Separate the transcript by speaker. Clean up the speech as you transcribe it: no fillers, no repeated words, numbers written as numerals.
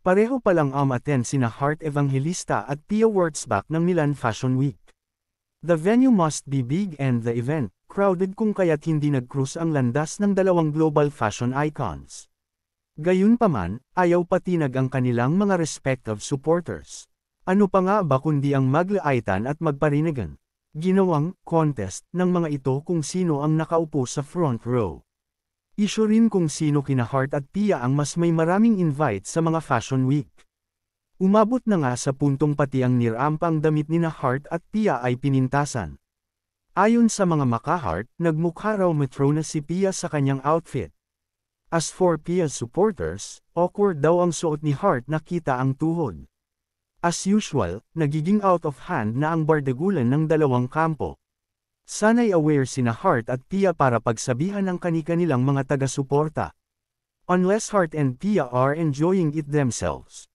Speaker 1: Pareho palang umattend sina Heart Evangelista at Pia Wurtzbach ng Milan Fashion Week. The venue must be big and the event, crowded kung kaya't hindi nag-cruise ang landas ng dalawang global fashion icons. Gayunpaman, ayaw patinag ang kanilang mga respective supporters. Ano pa nga ba kundi ang maglaitan at magparinigan? Ginawang contest ng mga ito kung sino ang nakaupo sa front row. Issue rin kung sino kina Heart at Pia ang mas may maraming invite sa mga Fashion Week. Umabot na nga sa puntong pati ang nirampang damit ni na Heart at Pia ay pinintasan. Ayon sa mga maka-Heart, nagmukha raw matrona si Pia sa kanyang outfit. As for Pia's supporters, awkward daw ang suot ni Heart na kita ang tuhod. As usual, nagiging out of hand na ang bardagulan ng dalawang kampo. Sana'y aware sina Heart at Pia para pagsabihan ng kani-kanilang mga taga-suporta. Unless Heart and Pia are enjoying it themselves.